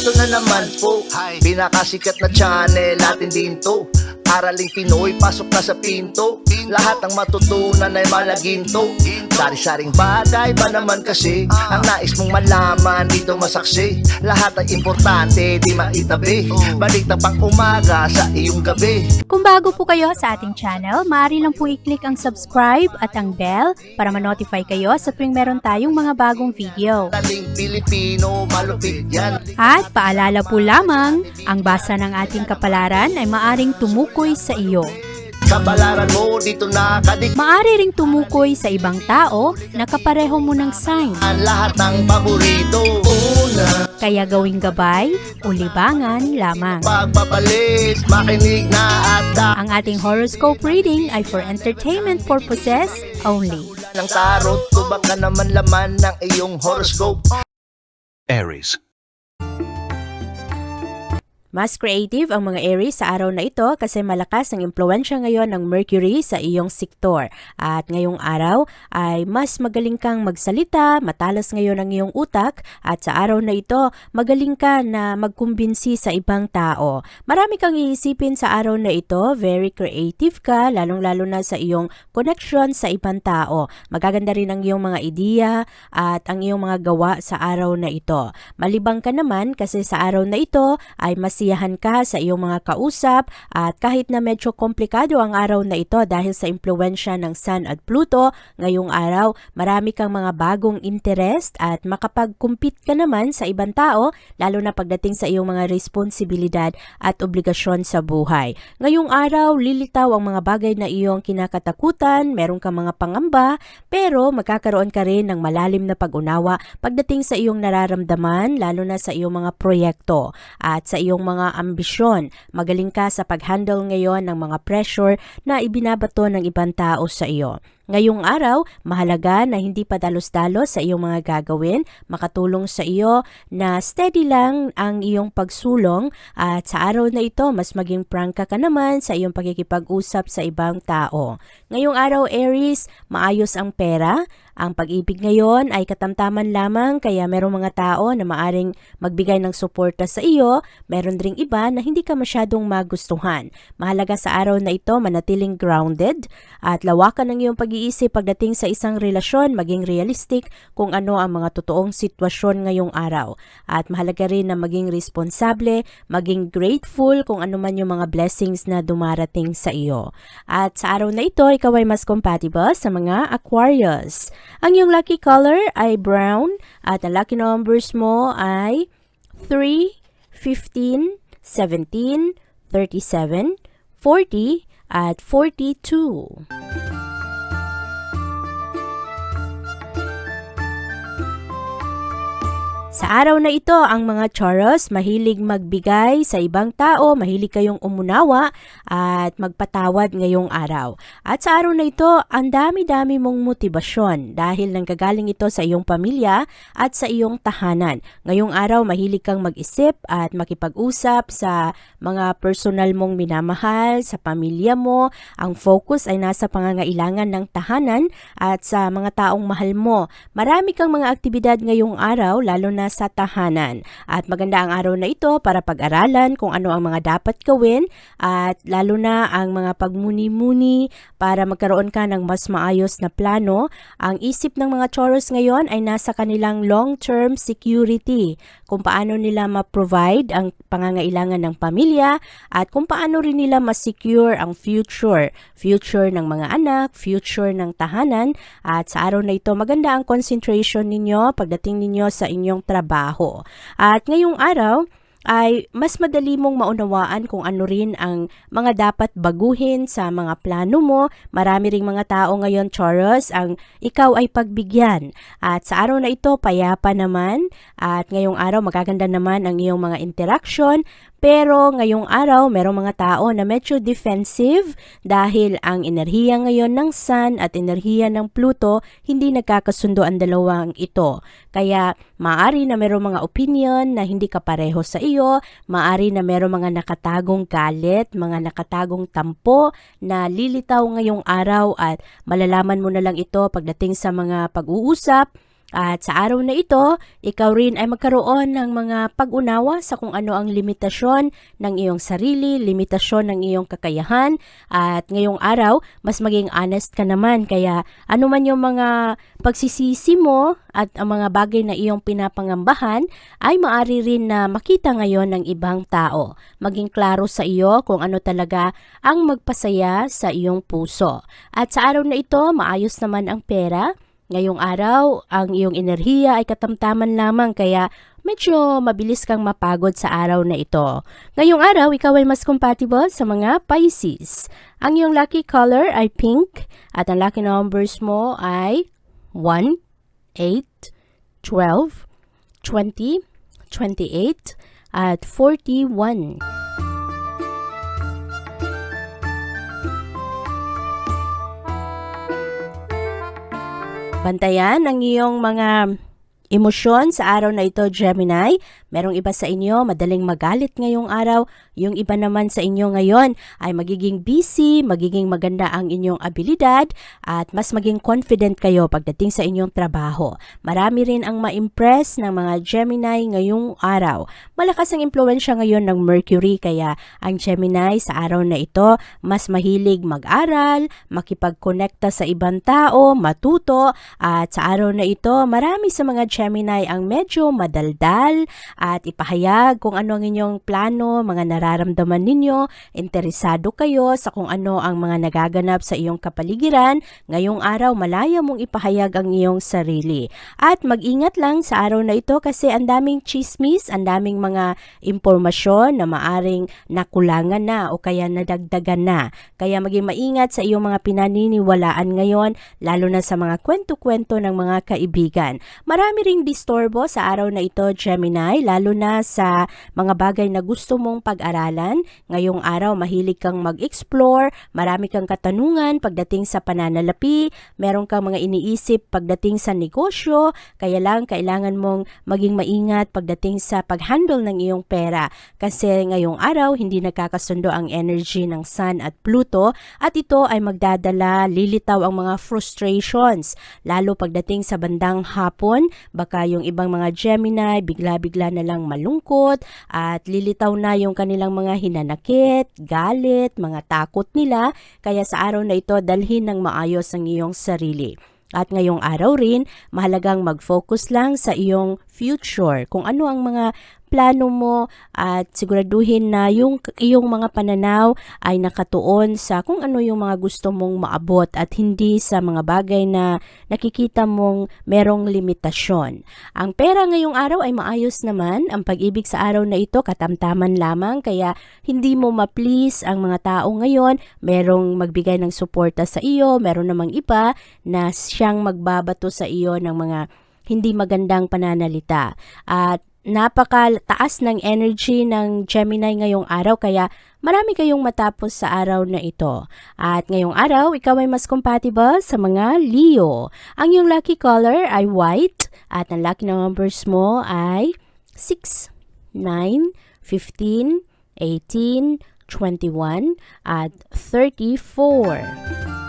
Eto na naman po, pinakasikat na channel natin din to. Araling Pinoy, pasok na sa pinto. Lahat ng matutunan ay malaginto. Sari-saring bagay ba naman kasi ang nais mong malaman dito masaksi. Lahat ay importante, di maitabi. Balik na pang umaga sa iyong gabi. Kung bago po kayo sa ating channel, maaari lang po i-click ang subscribe at ang bell para ma-notify kayo sa tuwing meron tayong mga bagong video. Taling Pilipino, malupit yan. At paalala po lamang, ang basa ng ating kapalaran ay maaring tumukoy sa iyo. Kapalaran mo dito nakadik. Maaari ring tumukoy sa ibang tao na kapareho mo ng sign. Ang lahat ng paborito. Una, Kaya gawing gabay o libangan lamang. pagpapalit, makinig na at Ang ating horoscope reading ay for entertainment purposes only. ng tarot. Tubak ka naman laman ng iyong horoscope. Aries. Mas creative ang mga Aries sa araw na ito kasi malakas ang impluensya ngayon ng Mercury sa iyong sektor. At ngayong araw ay mas magaling kang magsalita, matalas ngayon ang iyong utak at sa araw na ito magaling ka na magkumbinsi sa ibang tao. Marami kang iisipin sa araw na ito, very creative ka, lalong-lalo na sa iyong connection sa ibang tao. Magaganda rin ang iyong mga ideya at ang iyong mga gawa sa araw na ito. Malibang ka naman kasi sa araw na ito ay masiyahan ka sa iyong mga kausap at kahit na medyo komplikado ang araw na ito dahil sa impluensya ng Sun at Pluto, ngayong araw marami kang mga bagong interest at makapag-compete ka naman sa ibang tao lalo na pagdating sa iyong mga responsibilidad at obligasyon sa buhay. Ngayong araw lilitaw ang mga bagay na iyong kinakatakutan, meron kang mga pangamba pero magkakaroon ka rin ng malalim na pag-unawa pagdating sa iyong nararamdaman lalo na sa iyong mga proyekto at sa iyong mga ambisyon. Magaling ka sa pag-handle ngayon ng mga pressure na ibinabato ng ibang tao sa iyo. Ngayong araw, mahalaga na hindi pa dalos-dalos sa iyong mga gagawin, makatulong sa iyo na steady lang ang iyong pagsulong at sa araw na ito, mas maging prangka ka naman sa iyong pakikipag-usap sa ibang tao. Ngayong araw, Aries, maayos ang pera. Ang pag-ibig ngayon ay katamtaman lamang kaya merong mga tao na maaring magbigay ng suporta sa iyo, meron ding iba na hindi ka masyadong magustuhan. Mahalaga sa araw na ito manatiling grounded at lawakan ang iyong pag-iisip pagdating sa isang relasyon, maging realistic kung ano ang mga totoong sitwasyon ngayong araw. At mahalaga rin na maging responsable, maging grateful kung ano man yung mga blessings na dumarating sa iyo. At sa araw na ito, ikaw ay mas compatible sa mga Aquarius. Ang iyong lucky color ay brown at ang lucky numbers mo ay 3, 15, 17, 37, 40 at 42. Sa araw na ito, ang mga Taurus mahilig magbigay sa ibang tao, mahilig kayong umunawa at magpatawad ngayong araw. At sa araw na ito, ang dami-dami mong motibasyon dahil nanggagaling ito sa iyong pamilya at sa iyong tahanan. Ngayong araw, mahilig kang mag-isip at makipag-usap sa mga personal mong minamahal, sa pamilya mo. Ang focus ay nasa pangangailangan ng tahanan at sa mga taong mahal mo. Marami kang mga aktibidad ngayong araw, lalo na sa tahanan. At maganda ang araw na ito para pag-aralan kung ano ang mga dapat gawin at lalo na ang mga pagmuni-muni para magkaroon ka ng mas maayos na plano. Ang isip ng mga Taurus ngayon ay nasa kanilang long-term security, kung paano nila ma-provide ang pangangailangan ng pamilya at kung paano rin nila ma-secure ang future ng mga anak, future ng tahanan. At sa araw na ito, maganda ang concentration ninyo pagdating ninyo sa inyong trabaho. At ngayong araw ay mas madali mong maunawaan kung ano rin ang mga dapat baguhin sa mga plano mo. Marami ring mga tao ngayon, Taurus, ang ikaw ay pagbigyan. At sa araw na ito, payapa naman. At ngayong araw, magaganda naman ang iyong mga interaction. Pero ngayong araw, merong mga tao na medyo defensive dahil ang enerhiya ngayon ng Sun at enerhiya ng Pluto, hindi nagkakasundo ang dalawang ito. Kaya maaari na merong mga opinion na hindi kapareho sa iyo, maaari na merong mga nakatagong galit, mga nakatagong tampo na lilitaw ngayong araw at malalaman mo na lang ito pagdating sa mga pag-uusap At sa araw na ito, ikaw rin ay magkaroon ng mga pag-unawa sa kung ano ang limitasyon ng iyong sarili, limitasyon ng iyong kakayahan. At ngayong araw, mas maging honest ka naman. Kaya ano man yung mga pagsisisi mo at ang mga bagay na iyong pinapangambahan ay maari rin na makita ngayon ng ibang tao. Maging klaro sa iyo kung ano talaga ang magpasaya sa iyong puso. At sa araw na ito, maayos naman ang pera. Ngayong araw, ang iyong enerhiya ay katamtaman lamang kaya medyo mabilis kang mapagod sa araw na ito. Ngayong araw, ikaw ay mas compatible sa mga Pisces. Ang iyong lucky color ay pink at ang lucky numbers mo ay 1, 8, 12, 20, 28 at 41. Bantayan ang iyong mga emosyon sa araw na ito, Gemini. Merong iba sa inyo madaling magalit ngayong araw. Yung iba naman sa inyo ngayon ay magiging busy, magiging maganda ang inyong abilidad at mas maging confident kayo pagdating sa inyong trabaho. Marami rin ang ma-impress ng mga Gemini ngayong araw. Malakas ang impluwensya ngayon ng Mercury kaya ang Gemini sa araw na ito mas mahilig mag-aral, makipag-connecta sa ibang tao, matuto at sa araw na ito marami sa mga Gemini ang medyo madaldal at ipahayag kung ano ang inyong plano, mga nararamdaman ninyo, interesado kayo sa kung ano ang mga nagaganap sa iyong kapaligiran. Ngayong araw, malaya mong ipahayag ang iyong sarili. At mag-ingat lang sa araw na ito kasi ang daming chismis, ang daming mga impormasyon na maaring nakulangan na o kaya nadagdagan na. Kaya maging maingat sa iyong mga pinaniniwalaan ngayon, lalo na sa mga kwento-kwento ng mga kaibigan. Marami ring disturbo sa araw na ito, Gemini, lalo na sa mga bagay na gusto mong pag-aralan. Ngayong araw, mahilig kang mag-explore, marami kang katanungan pagdating sa pananalapi, meron kang mga iniisip pagdating sa negosyo, kaya lang kailangan mong maging maingat pagdating sa pag-handle ng iyong pera. Kasi ngayong araw, hindi nagkakasundo ang energy ng Sun at Pluto at ito ay magdadala, lilitaw ang mga frustrations, lalo pagdating sa bandang hapon, baka yung ibang mga Gemini, bigla-bigla na lang malungkot at lilitaw na yung kanilang mga hinanakit, galit, mga takot nila. Kaya sa araw na ito, dalhin ng maayos ang iyong sarili. At ngayong araw rin, mahalagang mag-focus lang sa iyong future. Kung ano ang mga plano mo at siguraduhin na yung iyong mga pananaw ay nakatuon sa kung ano yung mga gusto mong maabot at hindi sa mga bagay na nakikita mong merong limitasyon. Ang pera ngayong araw ay maayos naman. Ang pag-ibig sa araw na ito katamtaman lamang kaya hindi mo ma-please ang mga tao ngayon. Merong magbigay ng suporta sa iyo, meron namang iba na siyang magbabato sa iyo ng mga hindi magandang pananalita. At napakataas ng energy ng Gemini ngayong araw kaya marami kayong matapos sa araw na ito. At ngayong araw, ikaw ay mas compatible sa mga Leo. Ang iyong lucky color ay white at ang lucky numbers mo ay 6, 9, 15, 18, 21 at 34.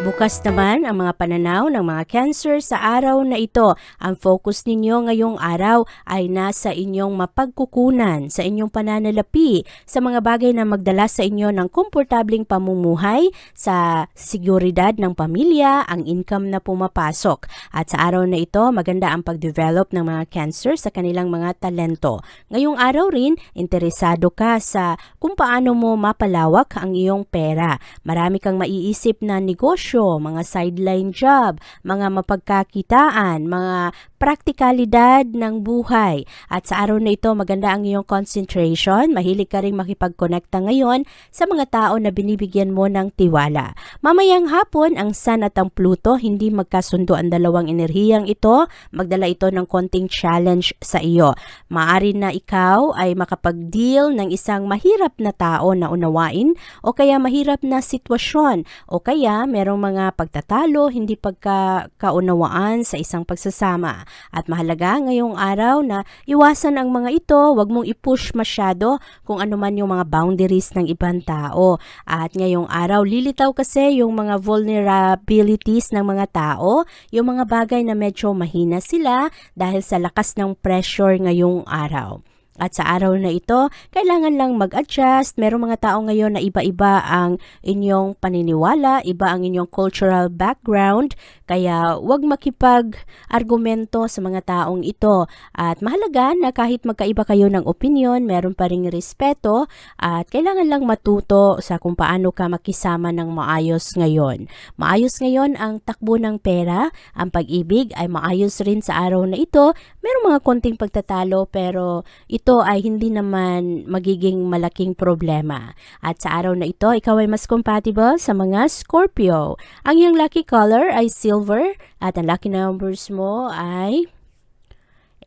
Bukas naman ang mga pananaw ng mga Cancer sa araw na ito. Ang focus ninyo ngayong araw ay nasa inyong mapagkukunan, sa inyong pananalapi, sa mga bagay na magdala sa inyo ng komportabling pamumuhay, sa seguridad ng pamilya, ang income na pumapasok. At sa araw na ito, maganda ang pag-develop ng mga Cancer sa kanilang mga talento. Ngayong araw rin, interesado ka sa kung paano mo mapalawak ang iyong pera. Marami kang maiisip na negosyo, mga sideline job, mga mapagkakitaan, mga praktikalidad ng buhay. At sa araw na ito, maganda ang iyong concentration. Mahilig ka rin makipag-connecta ngayon sa mga tao na binibigyan mo ng tiwala. Mamayang hapon, ang Sun at ang Pluto, hindi magkasundo ang dalawang enerhiyang ito. Magdala ito ng konting challenge sa iyo. Maaari na ikaw ay makapag-deal ng isang mahirap na tao na unawain o kaya mahirap na sitwasyon o kaya merong mga pagtatalo, hindi pagkakaunawaan sa isang pagsasama. At mahalaga ngayong araw na iwasan ang mga ito, huwag mong i-push masyado kung ano man yung mga boundaries ng ibang tao. At ngayong araw, lilitaw kasi yung mga vulnerabilities ng mga tao, yung mga bagay na medyo mahina sila dahil sa lakas ng pressure ngayong araw. At sa araw na ito, kailangan lang mag-adjust. Merong mga tao ngayon na iba-iba ang inyong paniniwala, iba ang inyong cultural background, kaya huwag makipag-argumento sa mga taong ito. At mahalaga na kahit magkaiba kayo ng opinion, meron pa ring respeto at kailangan lang matuto sa kung paano ka makisama ng maayos ngayon. Maayos ngayon ang takbo ng pera, ang pag-ibig ay maayos rin sa araw na ito. Merong mga konting pagtatalo pero ito ay hindi naman magiging malaking problema. At sa araw na ito, ikaw ay mas compatible sa mga Scorpio. Ang iyong lucky color ay silver at ang lucky numbers mo ay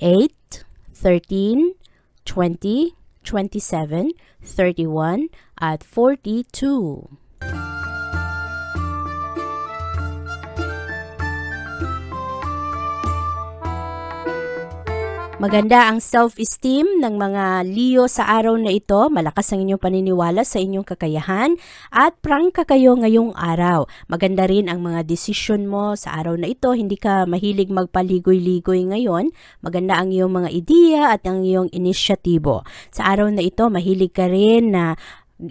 8, 13, 20, 27, 31 at 42. Maganda ang self-esteem ng mga Leo sa araw na ito. Malakas ang inyong paniniwala sa inyong kakayahan at prangka kayo ngayong araw. Maganda rin ang mga desisyon mo sa araw na ito. Hindi ka mahilig magpaligoy-ligoy ngayon. Maganda ang iyong mga ideya at ang iyong inisyatibo. Sa araw na ito, mahilig ka rin na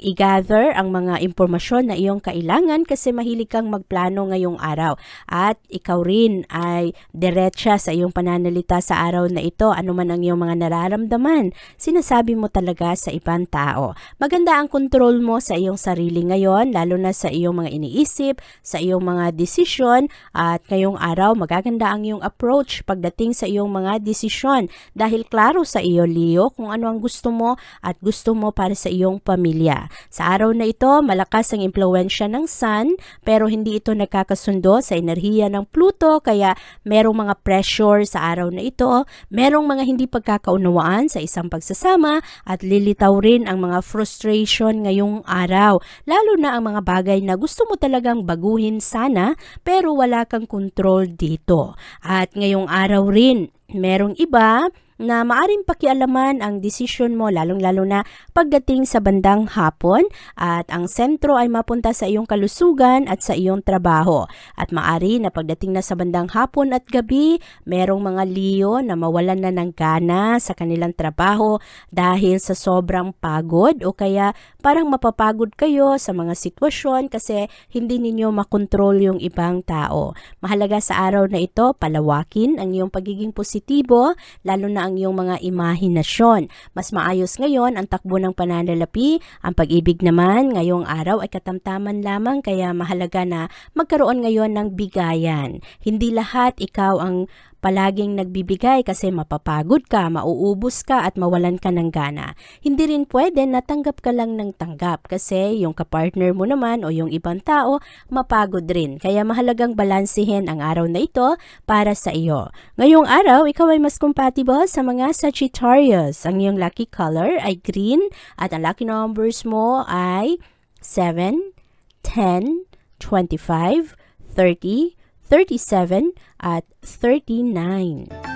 i-gather ang mga impormasyon na iyong kailangan kasi mahilig kang magplano ngayong araw. At ikaw rin ay diretsa sa iyong pananalita sa araw na ito. Ano man ang iyong mga nararamdaman, sinasabi mo talaga sa ibang tao. Maganda ang kontrol mo sa iyong sarili ngayon, lalo na sa iyong mga iniisip, sa iyong mga desisyon. At ngayong araw, magaganda ang iyong approach pagdating sa iyong mga desisyon. Dahil klaro sa iyo, Leo, kung ano ang gusto mo at gusto mo para sa iyong pamilya. Sa araw na ito, malakas ang impluwensya ng Sun pero hindi ito nagkakasundo sa enerhiya ng Pluto kaya merong mga pressure sa araw na ito, merong mga hindi pagkakaunawaan sa isang pagsasama at lilitaw rin ang mga frustration ngayong araw. Lalo na ang mga bagay na gusto mo talagang baguhin sana pero wala kang control dito. At ngayong araw rin, merong iba na maaring pakialaman ang desisyon mo lalong-lalo na pagdating sa bandang hapon at ang sentro ay mapunta sa iyong kalusugan at sa iyong trabaho. At maari na pagdating na sa bandang hapon at gabi, merong mga Leo na mawalan na ng gana sa kanilang trabaho dahil sa sobrang pagod o kaya parang mapapagod kayo sa mga sitwasyon kasi hindi ninyo makontrol yung ibang tao. Mahalaga sa araw na ito, palawakin ang iyong pagiging positibo, lalo na ang iyong mga imahinasyon. Mas maayos ngayon ang takbo ng pananalapi. Ang pag-ibig naman ngayong araw ay katamtaman lamang kaya mahalaga na magkaroon ngayon ng bigayan. Hindi lahat ikaw ang palaging nagbibigay kasi mapapagod ka, mauubos ka at mawalan ka ng gana. Hindi rin pwede na tanggap ka lang ng tanggap kasi yung kapartner mo naman o yung ibang tao mapagod rin. Kaya mahalagang balansihin ang araw na ito para sa iyo. Ngayong araw, ikaw ay mas compatible sa mga Sagittarius. Ang iyong lucky color ay green at ang lucky numbers mo ay 7, 10, 25, 30, 37 at 39.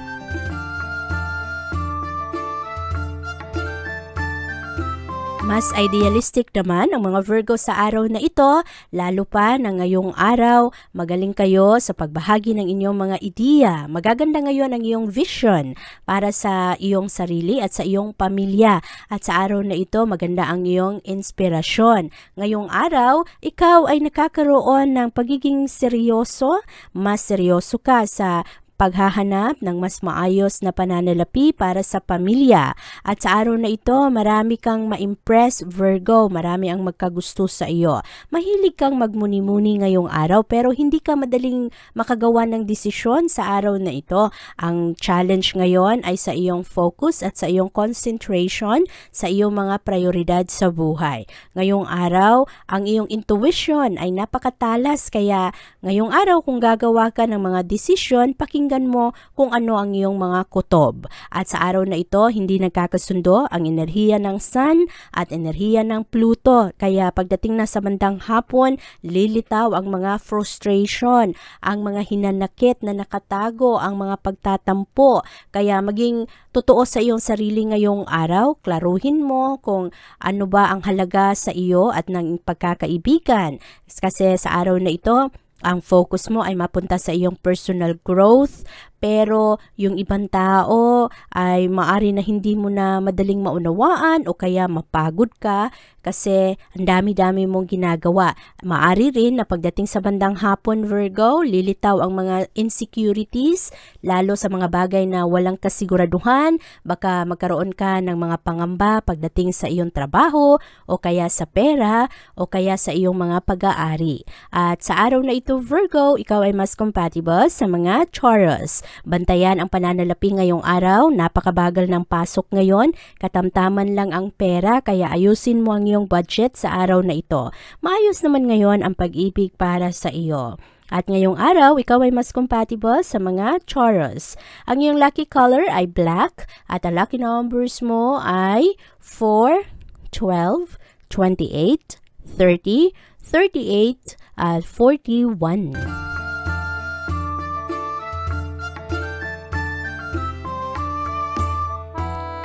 Mas idealistic naman ang mga Virgo sa araw na ito, lalo pa na ngayong araw, magaling kayo sa pagbahagi ng inyong mga ideya. Magaganda ngayon ang iyong vision para sa iyong sarili at sa iyong pamilya. At sa araw na ito, maganda ang iyong inspirasyon. Ngayong araw, ikaw ay nakakaroon ng pagiging seryoso, mas seryoso ka sa paghahanap ng mas maayos na pananalapi para sa pamilya. At sa araw na ito, marami kang ma-impress, Virgo. Marami ang magkagusto sa iyo. Mahilig kang magmuni-muni ngayong araw pero hindi ka madaling makagawa ng desisyon sa araw na ito. Ang challenge ngayon ay sa iyong focus at sa iyong concentration sa iyong mga prioridad sa buhay. Ngayong araw, ang iyong intuition ay napakatalas kaya ngayong araw kung gagawa ka ng mga desisyon, pakinggan pakinggan mo kung ano ang iyong mga kutob. At sa araw na ito, hindi nagkakasundo ang enerhiya ng Sun at enerhiya ng Pluto. Kaya pagdating na sa bandang hapon, lilitaw ang mga frustration, ang mga hinanakit na nakatago, ang mga pagtatampo. Kaya maging totoo sa iyong sarili ngayong araw, klaruhin mo kung ano ba ang halaga sa iyo at ng pagkakaibigan. Kasi sa araw na ito, ang focus mo ay mapunta sa iyong personal growth, pero yung ibang tao ay maari na hindi mo na madaling maunawaan o kaya mapagod ka kasi ang dami-dami mong ginagawa. Maari rin na pagdating sa bandang hapon, Virgo, lilitaw ang mga insecurities, lalo sa mga bagay na walang kasiguraduhan. Baka magkaroon ka ng mga pangamba pagdating sa iyong trabaho o kaya sa pera o kaya sa iyong mga pag-aari. At sa araw na ito, Virgo, ikaw ay mas compatible sa mga Taurus. Bantayan ang pananalapi ngayong araw, napakabagal ng pasok ngayon, katamtaman lang ang pera kaya ayusin mo ang iyong budget sa araw na ito. Maayos naman ngayon ang pag-ibig para sa iyo. At ngayong araw, ikaw ay mas compatible sa mga Taurus. Ang iyong lucky color ay black at ang lucky numbers mo ay 4, 12, 28, 30, 38 at 41.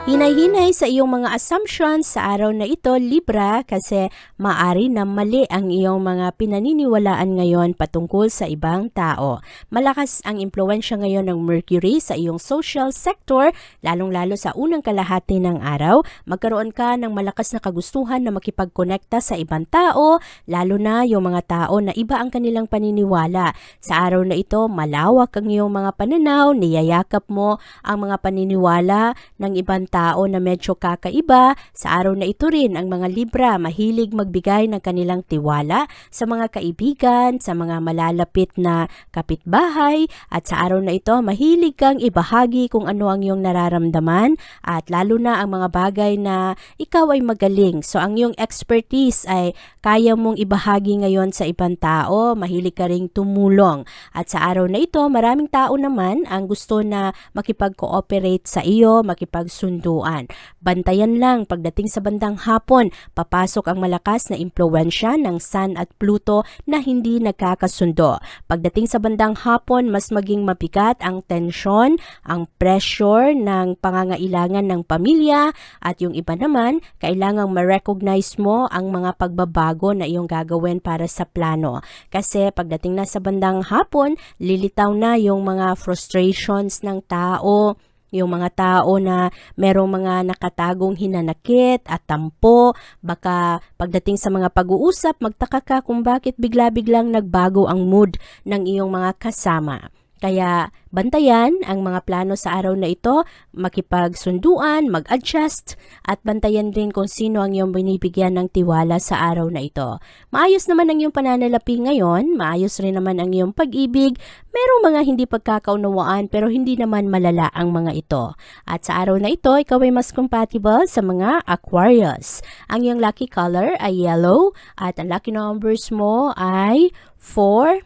Hinay-hinay sa iyong mga assumptions sa araw na ito, Libra, kasi maari na mali ang iyong mga pinaniniwalaan ngayon patungkol sa ibang tao. Malakas ang impluwensya ngayon ng Mercury sa iyong social sector, lalong-lalo sa unang kalahati ng araw. Magkaroon ka ng malakas na kagustuhan na makipagkonekta sa ibang tao, lalo na yung mga tao na iba ang kanilang paniniwala. Sa araw na ito, malawak ang iyong mga pananaw, niyayakap mo ang mga paniniwala ng ibang tao na medyo kakaiba. Sa araw na ito rin, ang mga Libra mahilig magbigay ng kanilang tiwala sa mga kaibigan, sa mga malalapit na kapitbahay, at sa araw na ito, mahilig kang ibahagi kung ano ang iyong nararamdaman at lalo na ang mga bagay na ikaw ay magaling. So ang iyong expertise ay kaya mong ibahagi ngayon sa ibang tao, mahilig ka ring tumulong. At sa araw na ito, maraming tao naman ang gusto na makipag-cooperate sa iyo, makipagsunduan. Bantayan lang pagdating sa bandang hapon, papasok ang malakas na impluwensya ng Sun at Pluto na hindi nagkakasundo. Pagdating sa bandang hapon, mas maging mabigat ang tensyon, ang pressure ng pangangailangan ng pamilya, at yung iba naman, kailangang ma-recognize mo ang mga pagbabago na iyong gagawin para sa plano. Kasi pagdating na sa bandang hapon, lilitaw na yung mga frustrations ng tao, yung mga tao na merong mga nakatagong hinanakit at tampo. Baka pagdating sa mga pag-uusap, magtaka ka kung bakit bigla-biglang nagbago ang mood ng iyong mga kasama. Kaya bantayan ang mga plano sa araw na ito, makipagsunduan, mag-adjust, at bantayan rin kung sino ang iyong binibigyan ng tiwala sa araw na ito. Maayos naman ang iyong pananalapi ngayon, maayos rin naman ang iyong pag-ibig, merong mga hindi pagkakaunawaan pero hindi naman malala ang mga ito. At sa araw na ito, ikaw ay mas compatible sa mga Aquarius. Ang iyong lucky color ay yellow at ang lucky numbers mo ay 4,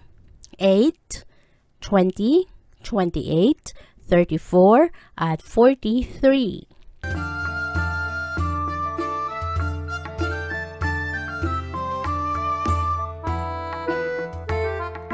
8, 20, 28, 34, at 43.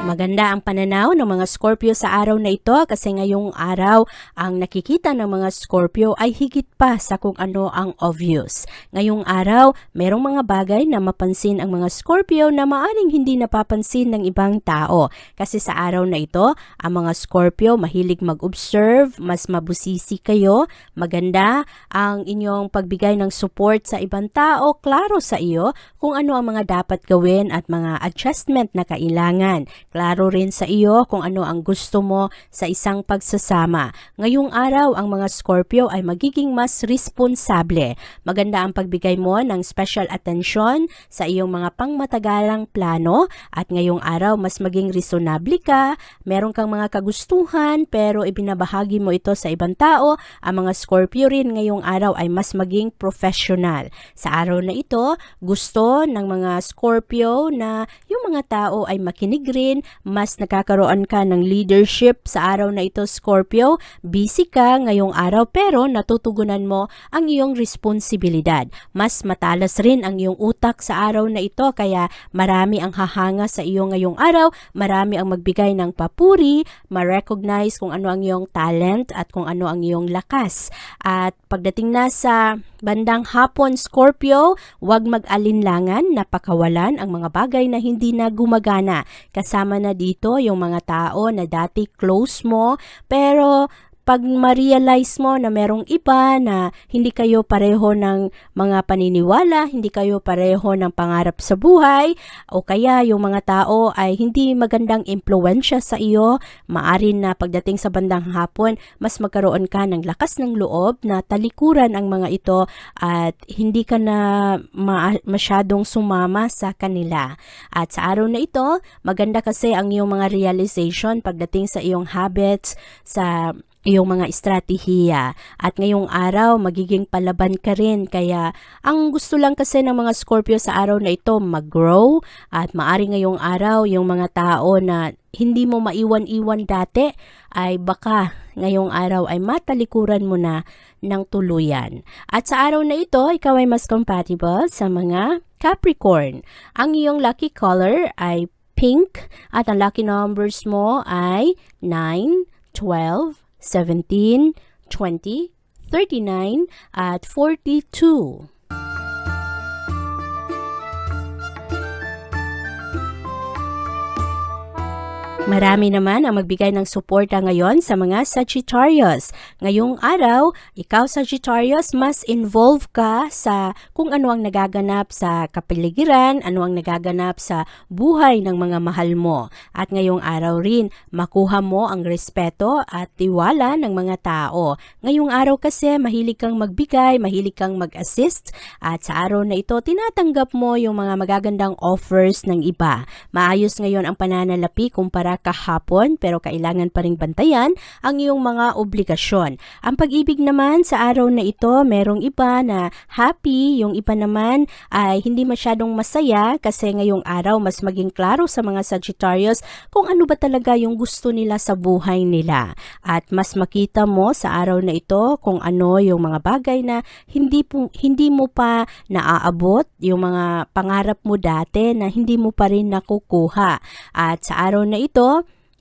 Maganda ang pananaw ng mga Scorpio sa araw na ito kasi ngayong araw ang nakikita ng mga Scorpio ay higit pa sa kung ano ang obvious. Ngayong araw, merong mga bagay na mapansin ang mga Scorpio na maaring hindi napapansin ng ibang tao. Kasi sa araw na ito, ang mga Scorpio mahilig mag-observe, mas mabusisi kayo, maganda ang inyong pagbigay ng support sa ibang tao, klaro sa iyo kung ano ang mga dapat gawin at mga adjustment na kailangan. Klaro rin sa iyo kung ano ang gusto mo sa isang pagsasama. Ngayong araw, ang mga Scorpio ay magiging mas responsable. Maganda ang pagbigay mo ng special attention sa iyong mga pangmatagalang plano at ngayong araw mas maging reasonable ka, meron kang mga kagustuhan pero ibinabahagi mo ito sa ibang tao. Ang mga Scorpio rin ngayong araw ay mas maging professional. Sa araw na ito, gusto ng mga Scorpio na yung mga tao ay makinig rin mas nakakaroon ka ng leadership sa araw na ito, Scorpio. Busy ka ngayong araw pero natutugunan mo ang iyong responsibilidad. Mas matalas rin ang iyong utak sa araw na ito kaya marami ang hahanga sa iyo ngayong araw, marami ang magbigay ng papuri, ma-recognize kung ano ang iyong talent at kung ano ang iyong lakas. At pagdating na sa bandang hapon, Scorpio, huwag mag-alinlangan na pakawalan ang mga bagay na hindi na gumagana. Kasama na dito yung mga tao na dati close mo pero pag ma-realize mo na merong iba na hindi kayo pareho ng mga paniniwala, hindi kayo pareho ng pangarap sa buhay, o kaya yung mga tao ay hindi magandang impluensya sa iyo, maari na pagdating sa bandang hapon, mas magkaroon ka ng lakas ng loob na talikuran ang mga ito at hindi ka na masyadong sumama sa kanila. At sa araw na ito, maganda kasi ang iyong mga realization pagdating sa iyong habits, sa iyong mga estratehiya. At ngayong araw, magiging palaban ka rin. Kaya, ang gusto lang kasi ng mga Scorpio sa araw na ito, mag-grow. At maari ngayong araw, yung mga tao na hindi mo maiwan-iwan dati, ay baka ngayong araw ay matalikuran mo na ng tuluyan. At sa araw na ito, ikaw ay mas compatible sa mga Capricorn. Ang iyong lucky color ay pink at ang lucky numbers mo ay 9, 12, 17, 20, 39, at 42. Marami naman ang magbigay ng suporta ngayon sa mga Sagittarius. Ngayong araw, ikaw Sagittarius, mas involve ka sa kung ano ang nagaganap sa kapaligiran, ano ang nagaganap sa buhay ng mga mahal mo. At ngayong araw rin, makuha mo ang respeto at tiwala ng mga tao. Ngayong araw kasi, mahilig kang magbigay, mahilig kang mag-assist, at sa araw na ito, tinatanggap mo yung mga magagandang offers ng iba. Maayos ngayon ang pananalapi kumpara kahapon pero kailangan pa ring bantayan ang iyong mga obligasyon. Ang pag-ibig naman sa araw na ito, merong iba na happy, yung iba naman ay hindi masyadong masaya kasi ngayong araw mas maging klaro sa mga Sagittarius kung ano ba talaga yung gusto nila sa buhay nila. At mas makita mo sa araw na ito kung ano yung mga bagay na hindi mo pa naaabot, yung mga pangarap mo dati na hindi mo pa rin nakukuha. At sa araw na ito,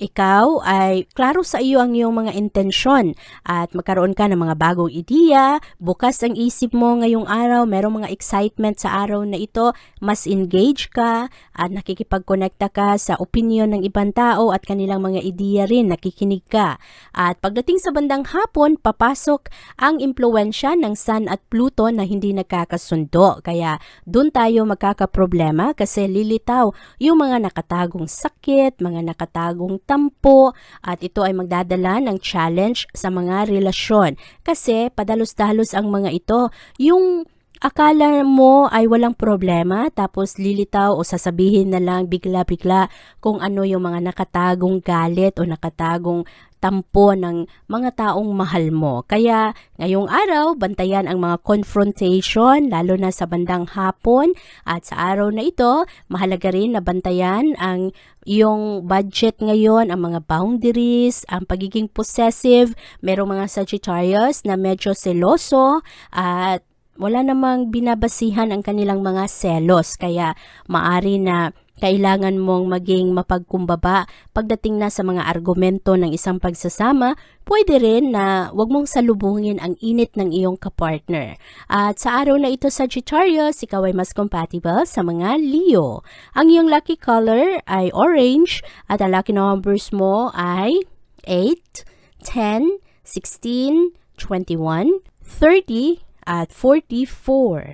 ikaw ay klaro sa iyo ang iyong mga intensyon at magkaroon ka ng mga bagong ideya, bukas ang isip mo ngayong araw, merong mga excitement sa araw na ito, mas engage ka at nakikipag-connecta ka sa opinion ng ibang tao at kanilang mga ideya rin, nakikinig ka. At pagdating sa bandang hapon, papasok ang impluensya ng Sun at Pluto na hindi nagkakasundo. Kaya doon tayo magkakaproblema kasi lilitaw yung mga nakatagong sakit, mga nakatagong tampo at ito ay magdadala ng challenge sa mga relasyon kasi padalos-dalos ang mga ito. Yung akala mo ay walang problema tapos lilitaw o sasabihin na lang bigla-bigla kung ano yung mga nakatagong galit o nakatagong tampo ng mga taong mahal mo. Kaya ngayong araw, bantayan ang mga confrontation lalo na sa bandang hapon at sa araw na ito, mahalaga rin na bantayan ang iyong budget ngayon, ang mga boundaries, ang pagiging possessive. Merong mga Sagittarius na medyo seloso at wala namang binabasihan ang kanilang mga selos. Kaya maari na kailangan mong maging mapagkumbaba pagdating na sa mga argumento ng isang pagsasama. Pwede rin na wag mong salubungin ang init ng iyong kapartner. At sa araw na ito, Sagittarius, ikaw ay mas compatible sa mga Leo. Ang iyong lucky color ay orange at ang lucky numbers mo ay 8, 10, 16, 21, 30, at 44.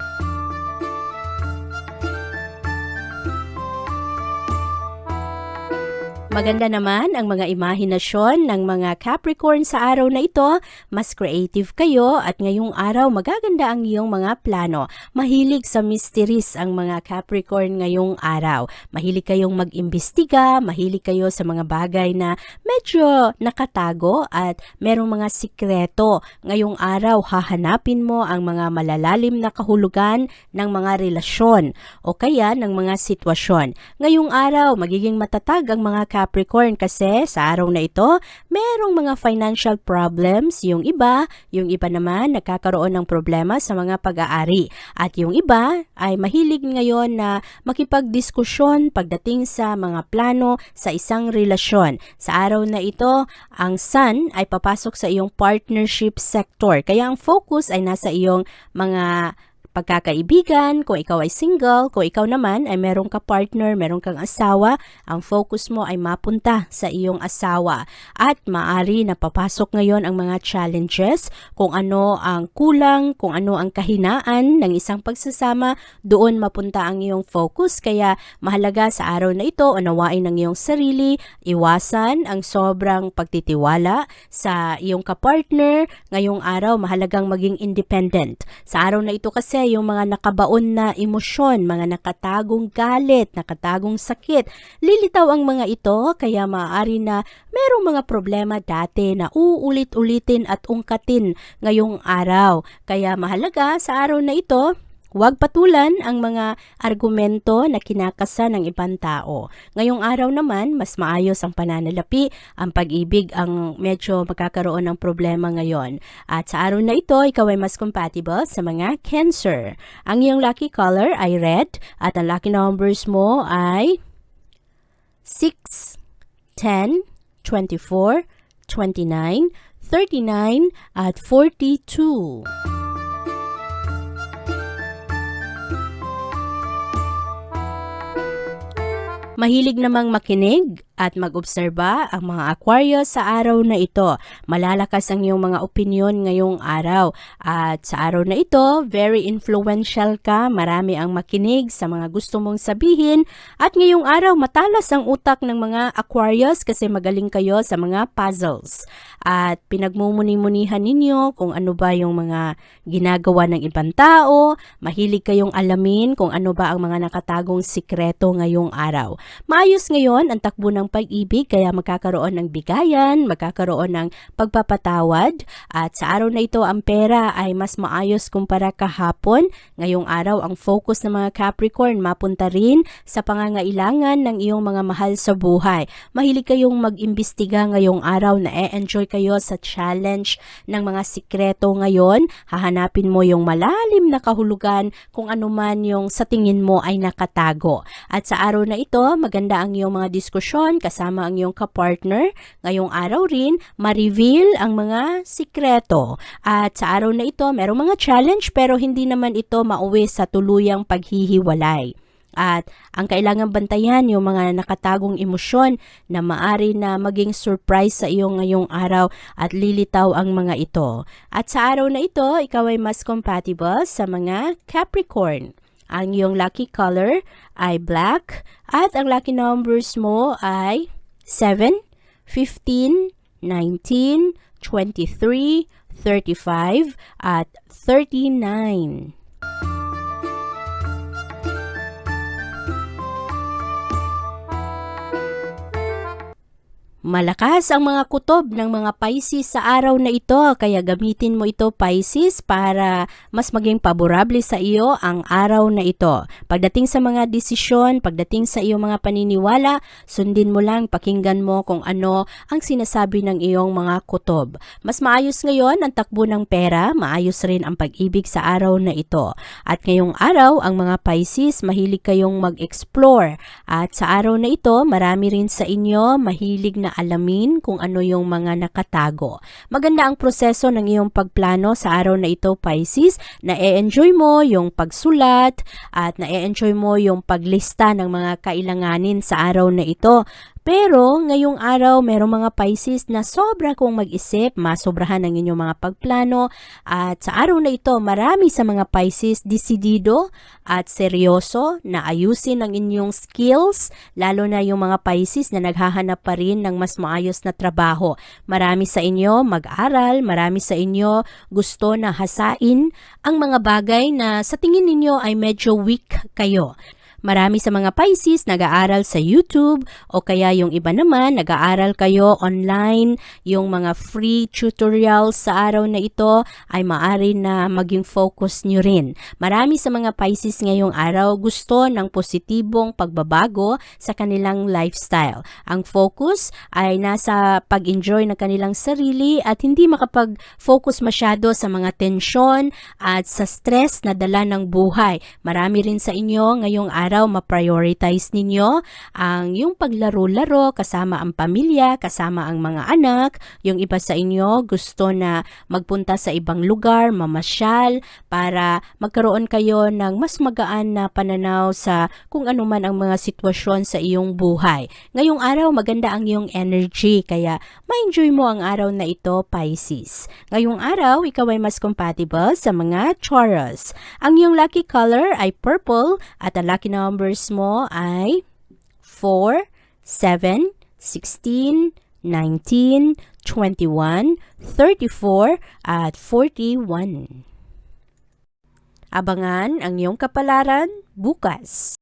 Maganda naman ang mga imahinasyon ng mga Capricorn sa araw na ito. Mas creative kayo at ngayong araw magaganda ang iyong mga plano. Mahilig sa mysteries ang mga Capricorn ngayong araw. Mahilig kayong mag-imbestiga, mahilig kayo sa mga bagay na medyo nakatago at merong mga sikreto. Ngayong araw hahanapin mo ang mga malalalim na kahulugan ng mga relasyon o kaya ng mga sitwasyon. Ngayong araw magiging matatag ang mga Capricorn kasi sa araw na ito, merong mga financial problems, yung iba naman nagkakaroon ng problema sa mga pag-aari. At yung iba ay mahilig ngayon na makipagdiskusyon pagdating sa mga plano sa isang relasyon. Sa araw na ito, ang Sun ay papasok sa iyong partnership sector. Kaya ang focus ay nasa iyong mga pagkakaibigan, kung ikaw ay single, kung ikaw naman ay merong ka-partner, merong kang asawa, ang focus mo ay mapunta sa iyong asawa. At maari na papasok ngayon ang mga challenges, kung ano ang kulang, kung ano ang kahinaan ng isang pagsasama, doon mapunta ang iyong focus. Kaya mahalaga sa araw na ito, unawain ang iyong sarili, iwasan ang sobrang pagtitiwala sa iyong ka-partner. Ngayong araw, mahalagang maging independent. Sa araw na ito kasi, yung mga nakabaon na emosyon, mga nakatagong galit, nakatagong sakit, lilitaw ang mga ito kaya maaari na merong mga problema dati na uulit-ulitin at ungkatin ngayong araw. Kaya mahalaga sa araw na ito, huwag patulan ang mga argumento na kinakasa ng ibang tao. Ngayong araw naman, mas maayos ang pananalapi, ang pag-ibig ang medyo magkakaroon ng problema ngayon. At sa araw na ito, ikaw ay mas compatible sa mga Cancer. Ang iyong lucky color ay red at ang lucky numbers mo ay 6, 10, 24, 29, 39 at 42. Mahilig namang makinig at mag-obserba ang mga Aquarius sa araw na ito. Malalakas ang iyong mga opinyon ngayong araw. At sa araw na ito, very influential ka. Marami ang makinig sa mga gusto mong sabihin. At ngayong araw, matalas ang utak ng mga Aquarius kasi magaling kayo sa mga puzzles. At pinagmumuni-munihan ninyo kung ano ba yung mga ginagawa ng ibang tao. Mahilig kayong alamin kung ano ba ang mga nakatagong sikreto ngayong araw. Maayos ngayon ang takbo ng pag-ibig kaya magkakaroon ng bigayan, magkakaroon ng pagpapatawad at sa araw na ito ang pera ay mas maayos kumpara kahapon. Ngayong araw ang focus ng mga Capricorn mapunta rin sa pangangailangan ng iyong mga mahal sa buhay. Mahilig kayong mag-imbestiga ngayong araw na enjoy kayo sa challenge ng mga sikreto ngayon. Hahanapin mo yung malalim na kahulugan kung ano man yung sa tingin mo ay nakatago. At sa araw na ito, maganda ang iyong mga diskusyon kasama ang iyong kapartner. Ngayong araw rin, ma-reveal ang mga sikreto. At sa araw na ito, merong mga challenge pero hindi naman ito mauwi sa tuluyang paghihiwalay. At ang kailangan bantayan yung mga nakatagong emosyon na maari na maging surprise sa iyo ngayong araw at lilitaw ang mga ito. At sa araw na ito, ikaw ay mas compatible sa mga Capricorn. Ang iyong lucky color ay black at ang lucky numbers mo ay 7, 15, 19, 23, 35 at 39. Malakas ang mga kutob ng mga Pisces sa araw na ito, kaya gamitin mo ito Pisces para mas maging paborable sa iyo ang araw na ito. Pagdating sa mga desisyon, pagdating sa iyong mga paniniwala, sundin mo lang, pakinggan mo kung ano ang sinasabi ng iyong mga kutob. Mas maayos ngayon ang takbo ng pera, maayos rin ang pag-ibig sa araw na ito. At ngayong araw, ang mga Pisces, mahilig kayong mag-explore. At sa araw na ito, marami rin sa inyo mahilig na alamin kung ano yung mga nakatago. Maganda ang proseso ng iyong pagplano sa araw na ito, Pisces. Na-e-enjoy mo yung pagsulat at na-e-enjoy mo yung paglista ng mga kailanganin sa araw na ito. Pero ngayong araw, merong mga Pisces na sobra kong mag-isip, masobrahan ang inyong mga pagplano, at sa araw na ito, marami sa mga Pisces desidido at seryoso na ayusin ang inyong skills, lalo na yung mga Pisces na naghahanap pa rin ng mas maayos na trabaho. Marami sa inyo mag-aral, marami sa inyo gusto na hasain ang mga bagay na sa tingin ninyo ay medyo weak kayo. Marami sa mga Pisces nag-aaral sa YouTube o kaya yung iba naman nag-aaral kayo online. Yung mga free tutorials sa araw na ito ay maaari na maging focus nyo rin. Marami sa mga Pisces ngayong araw gusto ng positibong pagbabago sa kanilang lifestyle. Ang focus ay nasa pag-enjoy ng kanilang sarili at hindi makapag-focus masyado sa mga tensyon at sa stress na dala ng buhay. Marami rin sa inyo ngayong araw ma-prioritize ninyo ang yung paglaro-laro kasama ang pamilya, kasama ang mga anak. Yung iba sa inyo gusto na magpunta sa ibang lugar, mamasyal, para magkaroon kayo ng mas magaan na pananaw sa kung ano man ang mga sitwasyon sa iyong buhay. Ngayong araw, maganda ang iyong energy, kaya ma-enjoy mo ang araw na ito, Pisces. Ngayong araw, ikaw ay mas compatible sa mga Taurus. Ang iyong lucky color ay purple at ang lucky numbers mo ay 4, 7, 16, 19, 21, 34, at 41. Abangan ang iyong kapalaran bukas.